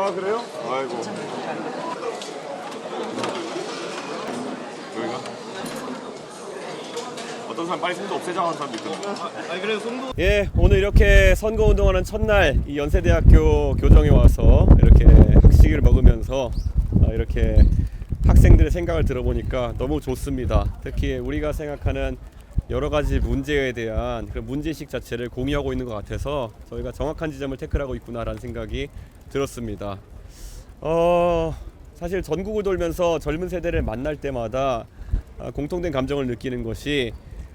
아 그래요? 아이고. 여기가 어떤 사람 빨리 송도 없애자고 하는 사람도 있거든요. 아니 그래도 송도 예, 오늘 이렇게 선거운동하는 첫날 이 연세대학교 교정에 와서 이렇게 학식을 먹으면서 이렇게 학생들의 생각을 들어보니까 너무 좋습니다. 특히 우리가 생각하는 여러 가지 문제에 대한 그 문제의식 자체를 공유하고 있는 것 같아서 저희가 정확한 지점을 태클하고 있구나라는 생각이 들었습니다. 사실 전국을 돌면서 젊은 세대를 만날 때마다 공통된 감정을 느끼는 것이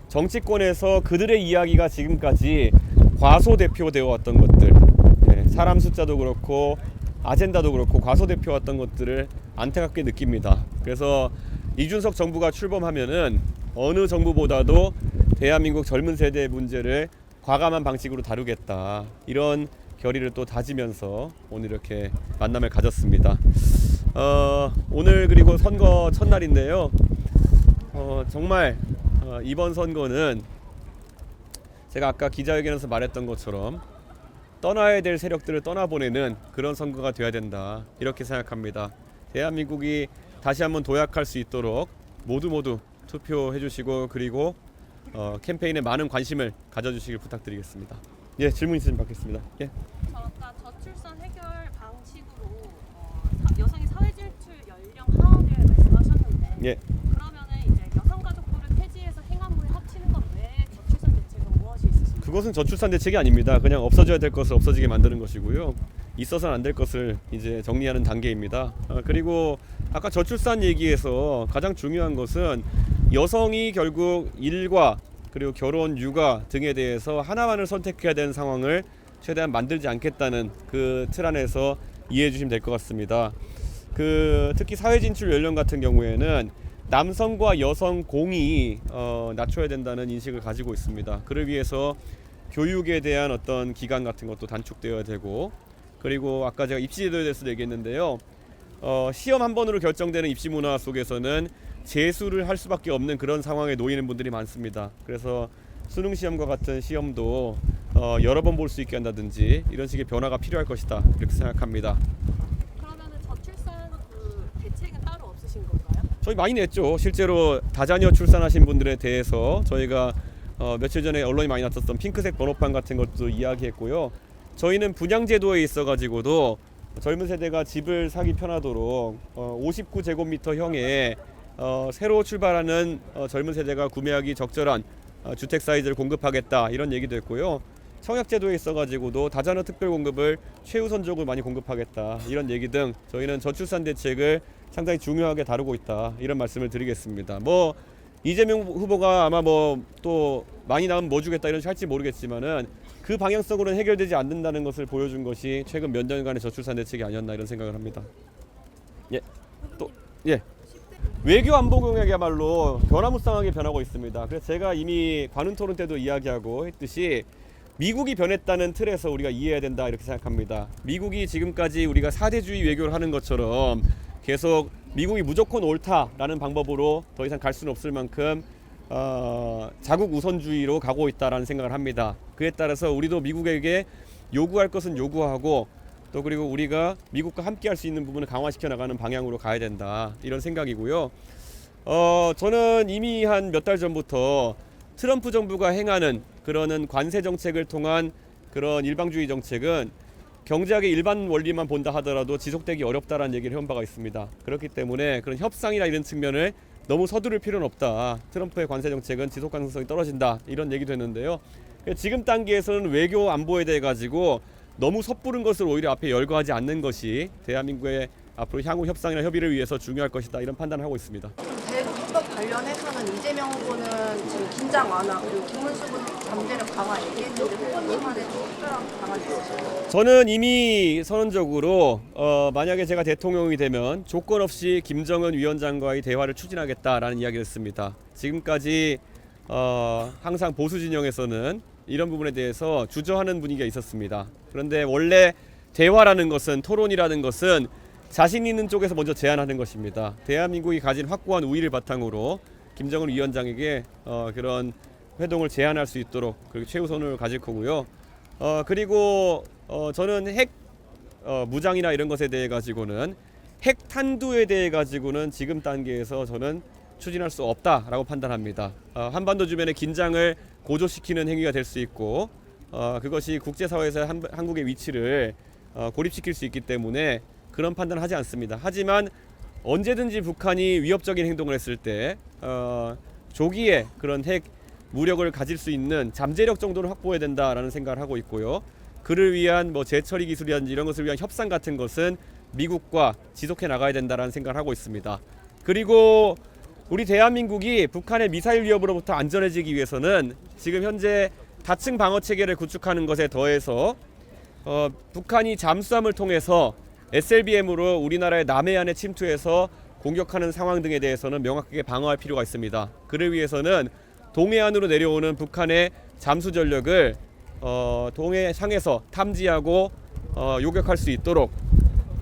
정치권에서 그들의 이야기가 지금까지 과소대표되어 왔던 것들, 사람 숫자도 그렇고 아젠다도 그렇고 과소대표 왔던 것들을 안타깝게 느낍니다. 그래서 이준석 정부가 출범하면은 어느 정부보다도 대한민국 젊은 세대의 문제를 과감한 방식으로 다루겠다, 이런 결의를 또 다지면서 오늘 이렇게 만남을 가졌습니다. 오늘 그리고 선거 첫날인데요. 정말 이번 선거는 제가 아까 기자회견에서 말했던 것처럼 떠나야 될 세력들을 떠나보내는 그런 선거가 돼야 된다, 이렇게 생각합니다. 대한민국이 다시 한번 도약할 수 있도록 모두 투표해 주시고, 그리고 캠페인에 많은 관심을 가져주시길 부탁드리겠습니다. 예, 질문 있으시면 받겠습니다. 예. 저 아까 저출산 해결 방식으로 여성의 사회진출 연령 하원을 말씀하셨는데, 예. 그러면은 이제 여성가족부를 폐지해서 행안부에 합치는 건 왜 저출산 대책은 무엇이 있으신가요? 그것은 저출산 대책이 아닙니다. 그냥 없어져야 될 것을 없어지게 만드는 것이고요. 있어서는 안 될 것을 이제 정리하는 단계입니다. 그리고 아까 저출산 얘기에서 가장 중요한 것은 여성이 결국 일과 그리고 결혼, 육아 등에 대해서 하나만을 선택해야 되는 상황을 최대한 만들지 않겠다는 그 틀 안에서 이해해 주시면 될 것 같습니다. 특히 사회 진출 연령 같은 경우에는 남성과 여성 공이 낮춰야 된다는 인식을 가지고 있습니다. 그를 위해서 교육에 대한 어떤 기간 같은 것도 단축되어야 되고, 그리고 아까 제가 입시제도에 대해서 얘기했는데요. 시험 한 번으로 결정되는 입시 문화 속에서는 재수를 할 수밖에 없는 그런 상황에 놓이는 분들이 많습니다. 그래서 수능 시험과 같은 시험도 여러 번 볼 수 있게 한다든지 이런 식의 변화가 필요할 것이다, 이렇게 생각합니다. 그러면은 저출산 대책은 따로 없으신 건가요? 저희 많이 냈죠. 실제로 다자녀 출산하신 분들에 대해서 저희가 며칠 전에 언론이 많이 났었던 핑크색 번호판 같은 것도 이야기했고요. 저희는 분양제도에 있어가지고도 젊은 세대가 집을 사기 편하도록 59제곱미터형의 새로 출발하는 젊은 세대가 구매하기 적절한 주택 사이즈를 공급하겠다, 이런 얘기도 했고요. 청약제도에 있어가지고도 다자녀 특별공급을 최우선적으로 많이 공급하겠다, 이런 얘기 등 저희는 저출산 대책을 상당히 중요하게 다루고 있다, 이런 말씀을 드리겠습니다. 이재명 후보가 아마 또 많이 나오면 뭐 주겠다 이런 식으로 할지 모르겠지만은 그 방향성으로는 해결되지 않는다는 것을 보여준 것이 최근 몇 년간의 저출산 대책이 아니었나, 이런 생각을 합니다. 예, 외교 안보 공약이야말로 변화무쌍하게 변하고 있습니다. 그래서 제가 이미 관훈 토론 때도 이야기하고 했듯이 미국이 변했다는 틀에서 우리가 이해해야 된다, 이렇게 생각합니다. 미국이 지금까지 우리가 사대주의 외교를 하는 것처럼 계속 미국이 무조건 옳다라는 방법으로 더 이상 갈 수는 없을 만큼 자국 우선주의로 가고 있다라는 생각을 합니다. 그에 따라서 우리도 미국에게 요구할 것은 요구하고, 또 그리고 우리가 미국과 함께 할 수 있는 부분을 강화시켜 나가는 방향으로 가야 된다, 이런 생각이고요. 저는 이미 한 몇 달 전부터 트럼프 정부가 행하는 그러는 관세 정책을 통한 그런 일방주의 정책은 경제학의 일반 원리만 본다 하더라도 지속되기 어렵다라는 얘기를 해온 바가 있습니다. 그렇기 때문에 그런 협상이나 이런 측면을 너무 서두를 필요는 없다. 트럼프의 관세 정책은 지속 가능성이 떨어진다, 이런 얘기도 했는데요. 지금 단계에서는 외교 안보에 대해 가지고 너무 섣부른 것을 오히려 앞에 열거하지 않는 것이 대한민국의 앞으로 향후 협상이나 협의를 위해서 중요할 것이다, 이런 판단을 하고 있습니다. 대북법 관련해서는 이재명 후보는 지금 긴장 완화 그리고 김문수 잠재력 강화 얘기했는데 후보님한테 특별한 방안이 있으실까요? 저는 이미 선언적으로 만약에 제가 대통령이 되면 조건 없이 김정은 위원장과의 대화를 추진하겠다라는 이야기를 했습니다. 지금까지 항상 보수 진영에서는 이런 부분에 대해서 주저하는 분위기가 있었습니다. 그런데 원래 대화라는 것은, 토론이라는 것은 자신 있는 쪽에서 먼저 제안하는 것입니다. 대한민국이 가진 확고한 우위를 바탕으로 김정은 위원장에게 그런 회동을 제안할 수 있도록 그리고 최우선을 가질 거고요. 그리고 저는 핵 무장이나 이런 것에 대해 가지고는 핵 탄두에 대해 가지고는 지금 단계에서 저는 추진할 수 없다라고 판단합니다. 한반도 주변의 긴장을 고조시키는 행위가 될 수 있고 그것이 국제사회에서 한국의 위치를 고립시킬 수 있기 때문에 그런 판단을 하지 않습니다. 하지만 언제든지 북한이 위협적인 행동을 했을 때 조기에 그런 핵 무력을 가질 수 있는 잠재력 정도를 확보해야 된다라는 생각을 하고 있고요. 그를 위한 뭐 재처리 기술이라든지 이런 것을 위한 협상 같은 것은 미국과 지속해 나가야 된다라는 생각을 하고 있습니다. 그리고 우리 대한민국이 북한의 미사일 위협으로부터 안전해지기 위해서는 지금 현재 다층 방어 체계를 구축하는 것에 더해서 북한이 잠수함을 통해서 SLBM으로 우리나라의 남해안에 침투해서 공격하는 상황 등에 대해서는 명확하게 방어할 필요가 있습니다. 그를 위해서는 동해안으로 내려오는 북한의 잠수 전력을 동해상에서 탐지하고 요격할 수 있도록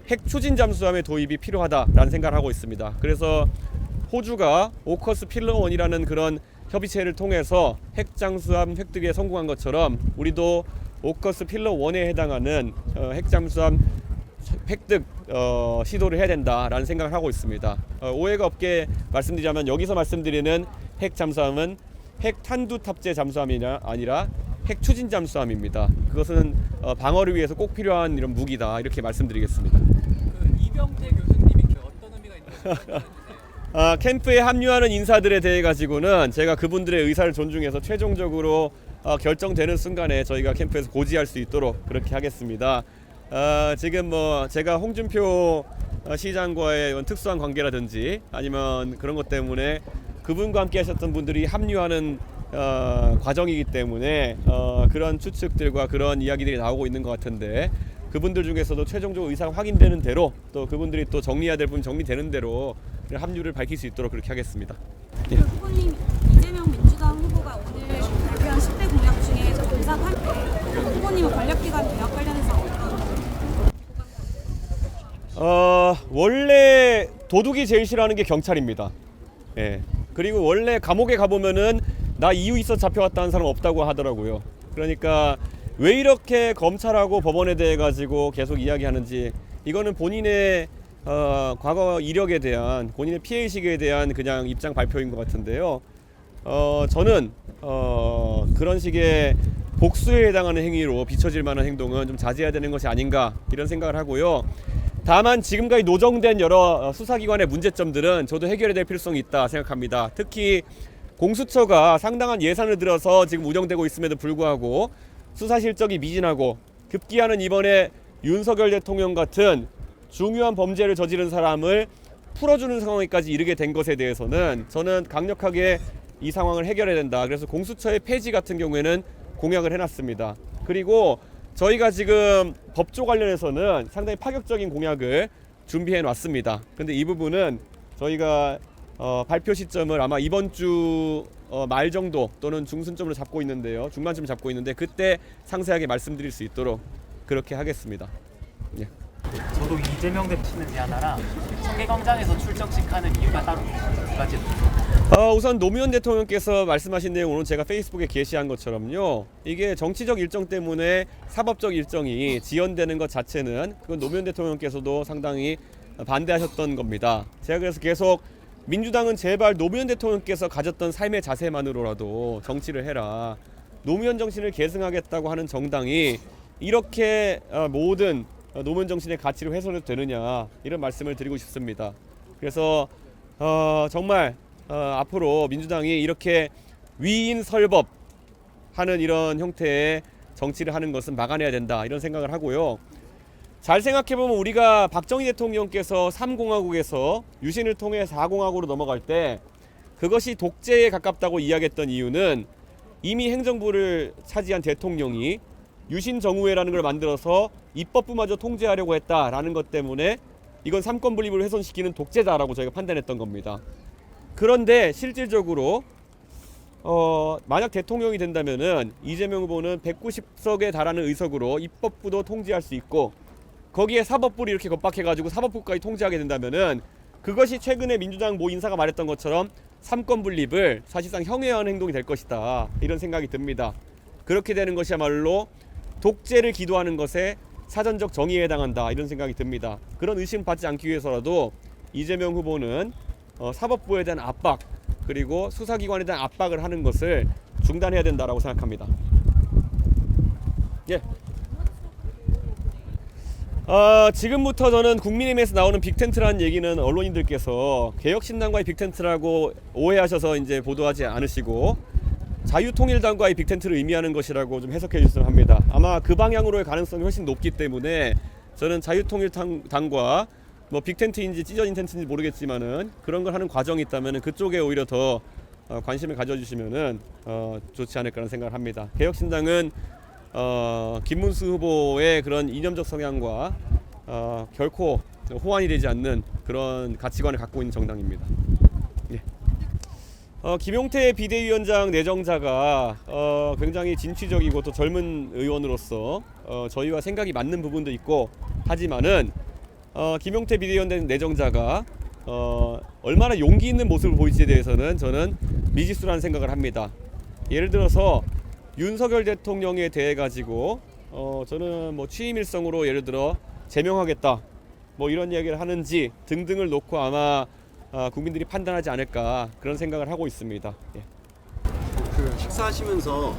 핵 추진 잠수함의 도입이 필요하다라는 생각을 하고 있습니다. 그래서 호주가 오커스 필러 1이라는 그런 협의체를 통해서 핵 잠수함 획득에 성공한 것처럼 우리도 오커스 필러 1에 해당하는 핵 잠수함 획득 시도를 해야 된다라는 생각을 하고 있습니다. 오해가 없게 말씀드리자면 여기서 말씀드리는 핵 잠수함은 핵 탄두 탑재 잠수함이 아니라 핵 추진 잠수함입니다. 그것은 방어를 위해서 꼭 필요한 이런 무기다 이렇게 말씀드리겠습니다. 그 이병태 교수님이 어떤 의미가 있는지 캠프에 합류하는 인사들에 대해 가지고는 제가 그분들의 의사를 존중해서 최종적으로 결정되는 순간에 저희가 캠프에서 고지할 수 있도록 그렇게 하겠습니다. 지금 뭐 제가 홍준표 시장과의 특수한 관계라든지 아니면 그런 것 때문에 그분과 함께 하셨던 분들이 합류하는 과정이기 때문에 그런 추측들과 그런 이야기들이 나오고 있는 것 같은데 그분들 중에서도 최종적으로 의사가 확인되는 대로 또 그분들이 또 정리해야 될 부분 정리되는 대로 합류를 밝힐 수 있도록 그렇게 하겠습니다. 그 후보님, 이재명 민주당 후보가 오늘 발표한 10대 공약 중에 검사 8대 후보님은 권력기관 개혁 관련해서 원래 도둑이 제일 싫어하는 게 경찰입니다. 예. 그리고 원래 감옥에 가보면은 나 이유 있어 잡혀왔다는 사람 없다고 하더라고요. 그러니까 왜 이렇게 검찰하고 법원에 대해 가지고 계속 이야기하는지 이거는 본인의 과거 이력에 대한 본인의 피해의식에 대한 그냥 입장 발표인 것 같은데요. 저는 그런 식의 복수에 해당하는 행위로 비춰질 만한 행동은 좀 자제해야 되는 것이 아닌가 이런 생각을 하고요. 다만 지금까지 노정된 여러 수사기관의 문제점들은 저도 해결해야 될 필요성이 있다 생각합니다. 특히 공수처가 상당한 예산을 들여서 지금 운영되고 있음에도 불구하고 수사 실적이 미진하고 급기야는 이번에 윤석열 대통령 같은 중요한 범죄를 저지른 사람을 풀어주는 상황까지 이르게 된 것에 대해서는 저는 강력하게 이 상황을 해결해야 된다. 그래서 공수처의 폐지 같은 경우에는 공약을 해놨습니다. 그리고 저희가 지금 법조 관련해서는 상당히 파격적인 공약을 준비해 놨습니다. 근데 이 부분은 저희가 발표 시점을 아마 이번 주 말 정도 또는 중순점으로 잡고 있는데요. 중반쯤 잡고 있는데 그때 상세하게 말씀드릴 수 있도록 그렇게 하겠습니다. 예. 저도 이재명 대표는 하나랑 청계광장에서 출정식하는 이유가 따로 두 가지. 우선 노무현 대통령께서 말씀하신 내용은 제가 페이스북에 게시한 것처럼요. 이게 정치적 일정 때문에 사법적 일정이 지연되는 것 자체는 그건 노무현 대통령께서도 상당히 반대하셨던 겁니다. 제가 그래서 계속 민주당은 제발 노무현 대통령께서 가졌던 삶의 자세만으로라도 정치를 해라. 노무현 정신을 계승하겠다고 하는 정당이 이렇게 모든 노무현 정신의 가치를 훼손해도 되느냐 이런 말씀을 드리고 싶습니다. 그래서 정말 앞으로 민주당이 이렇게 위인 설법하는 이런 형태의 정치를 하는 것은 막아내야 된다 이런 생각을 하고요. 잘 생각해보면 우리가 박정희 대통령께서 3공화국에서 유신을 통해 4공화국으로 넘어갈 때 그것이 독재에 가깝다고 이야기했던 이유는 이미 행정부를 차지한 대통령이 유신정우회라는 걸 만들어서 입법부마저 통제하려고 했다라는 것 때문에 이건 삼권 분립을 훼손시키는 독재다라고 저희가 판단했던 겁니다. 그런데 실질적으로 만약 대통령이 된다면은 이재명 후보는 190석에 달하는 의석으로 입법부도 통제할 수 있고 거기에 사법부를 이렇게 겁박해가지고 사법부까지 통제하게 된다면은 그것이 최근에 민주당 모 인사가 말했던 것처럼 삼권 분립을 사실상 형해하는 행동이 될 것이다 이런 생각이 듭니다. 그렇게 되는 것이야말로 독재를 기도하는 것에 사전적 정의에 해당한다 이런 생각이 듭니다. 그런 의심 받지 않기 위해서라도 이재명 후보는 사법부에 대한 압박 그리고 수사기관에 대한 압박을 하는 것을 중단해야 된다라고 생각합니다. 예. 지금부터 저는 국민의힘에서 나오는 빅텐트라는 얘기는 언론인들께서 개혁신당과의 빅텐트라고 오해하셔서 이제 보도하지 않으시고 자유통일당과의 빅텐트를 의미하는 것이라고 좀 해석해 주셨으면 합니다. 아마 그 방향으로의 가능성이 훨씬 높기 때문에 저는 자유통일당과 뭐 빅텐트인지 찢어진 텐트인지 모르겠지만은 그런 걸 하는 과정이 있다면 그쪽에 오히려 더 관심을 가져주시면은 좋지 않을까라는 생각을 합니다. 개혁신당은 김문수 후보의 그런 이념적 성향과 결코 호환이 되지 않는 그런 가치관을 갖고 있는 정당입니다. 예. 김용태 비대위원장 내정자가 굉장히 진취적이고 또 젊은 의원으로서 저희와 생각이 맞는 부분도 있고 하지만은 김용태 비대위원장 내정자가 얼마나 용기 있는 모습을 보일지에 대해서는 저는 미지수라는 생각을 합니다. 예를 들어서 윤석열 대통령에 대해 가지고 저는 뭐 취임일성으로 예를 들어 제명하겠다 뭐 이런 이야기를 하는지 등등을 놓고 아마 국민들이 판단하지 않을까 그런 생각을 하고 있습니다. 예. 그 식사하시면서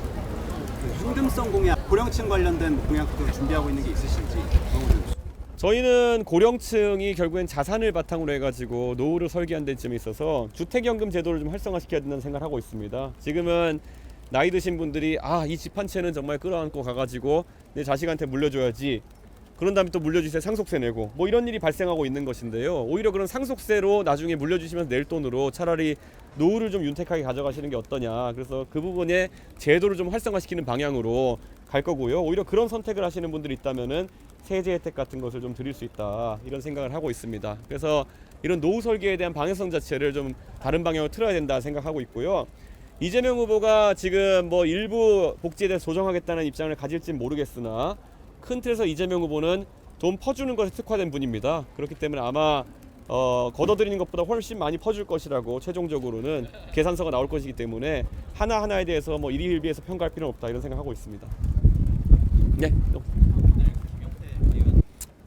그 현금성 공약, 고령층 관련된 공약도 준비하고 있는 게 있으신지. 저희는 고령층이 결국엔 자산을 바탕으로 해가지고 노후를 설계한 데쯤에 있어서 주택연금 제도를 좀 활성화시켜야 된다는 생각을 하고 있습니다. 지금은 나이 드신 분들이 이 집 한 채는 정말 끌어안고 가가지고 내 자식한테 물려줘야지. 그런 다음에 또 물려주세요 상속세 내고 뭐 이런 일이 발생하고 있는 것인데요. 오히려 그런 상속세로 나중에 물려주시면서 낼 돈으로 차라리 노후를 좀 윤택하게 가져가시는 게 어떠냐. 그래서 그 부분에 제도를 좀 활성화시키는 방향으로 갈 거고요. 오히려 그런 선택을 하시는 분들이 있다면은 세제 혜택 같은 것을 좀 드릴 수 있다 이런 생각을 하고 있습니다. 그래서 이런 노후 설계에 대한 방향성 자체를 좀 다른 방향으로 틀어야 된다 생각하고 있고요. 이재명 후보가 지금 뭐 일부 복지에 대해서 조정하겠다는 입장을 가질진 모르겠으나 큰 틀에서 이재명 후보는 돈 퍼주는 것에 특화된 분입니다. 그렇기 때문에 아마 걷어들이는 것보다 훨씬 많이 퍼줄 것이라고 최종적으로는 계산서가 나올 것이기 때문에 하나하나에 대해서 뭐 일희일비해서 평가할 필요는 없다 이런 생각하고 있습니다. 네.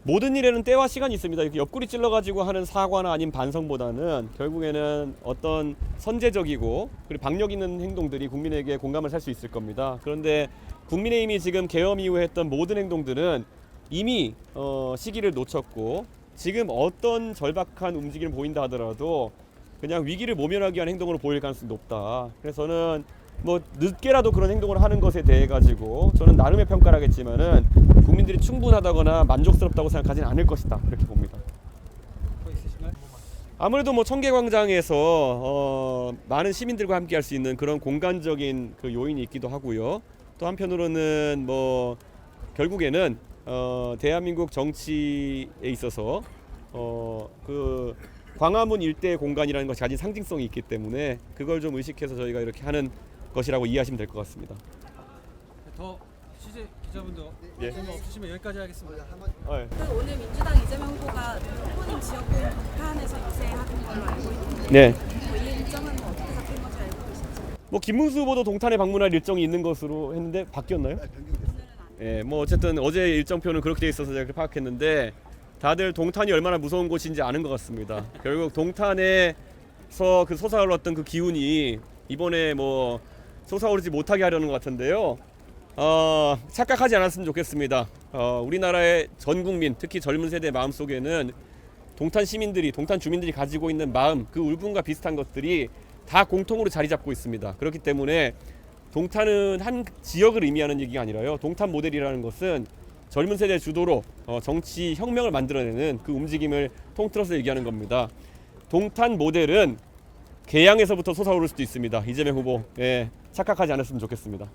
모든 일에는 때와 시간이 있습니다. 이렇게 옆구리 찔러가지고 하는 사과나 아닌 반성보다는 결국에는 어떤 선제적이고 그리고 박력 있는 행동들이 국민에게 공감을 살 수 있을 겁니다. 그런데 국민의힘이 지금 계엄 이후에 했던 모든 행동들은 이미 시기를 놓쳤고 지금 어떤 절박한 움직임을 보인다 하더라도 그냥 위기를 모면하기 위한 행동으로 보일 가능성이 높다. 그래서 저는 뭐 늦게라도 그런 행동을 하는 것에 대해 가지고 저는 나름의 평가를 하겠지만은 국민들이 충분하다거나 만족스럽다고 생각하지는 않을 것이다 그렇게 봅니다. 아무래도 뭐 청계광장에서 많은 시민들과 함께 할 수 있는 그런 공간적인 그 요인이 있기도 하고요. 또 한편으로는 뭐 결국에는 대한민국 정치에 있어서 그 광화문 일대의 공간이라는 것이 가진 상징성이 있기 때문에 그걸 좀 의식해서 저희가 이렇게 하는 것이라고 이해하시면 될 것 같습니다. 더 취재 기자분도 예. 질문 없으시면 여기까지 하겠습니다. 네. 그 오늘 민주당 이재명 후보가 후보님 지역구인 북한에서 유세하는 걸로 알고 있는데 네. 이 일정은 어떻게 잡힌 건지 알고 계신지? 뭐 김문수 후보도 동탄에 방문할 일정이 있는 것으로 했는데 바뀌었나요? 예, 뭐 어쨌든 어제 일정표는 그렇게 돼 있어서 제가 파악했는데 다들 동탄이 얼마나 무서운 곳인지 아는 것 같습니다. 결국 동탄에서 그 솟아올랐던 그 기운이 이번에 뭐 솟아오르지 못하게 하려는 것 같은데요. 착각하지 않았으면 좋겠습니다. 우리나라의 전 국민, 특히 젊은 세대의 마음속에는 동탄 시민들이, 동탄 주민들이 가지고 있는 마음, 그 울분과 비슷한 것들이 다 공통으로 자리 잡고 있습니다. 그렇기 때문에 동탄은 한 지역을 의미하는 얘기가 아니라요. 동탄 모델이라는 것은 젊은 세대 주도로 정치 혁명을 만들어내는 그 움직임을 통틀어서 얘기하는 겁니다. 동탄 모델은 개양에서부터 솟아오를 수도 있습니다. 이재명 후보, 착각하지 않았으면 좋겠습니다.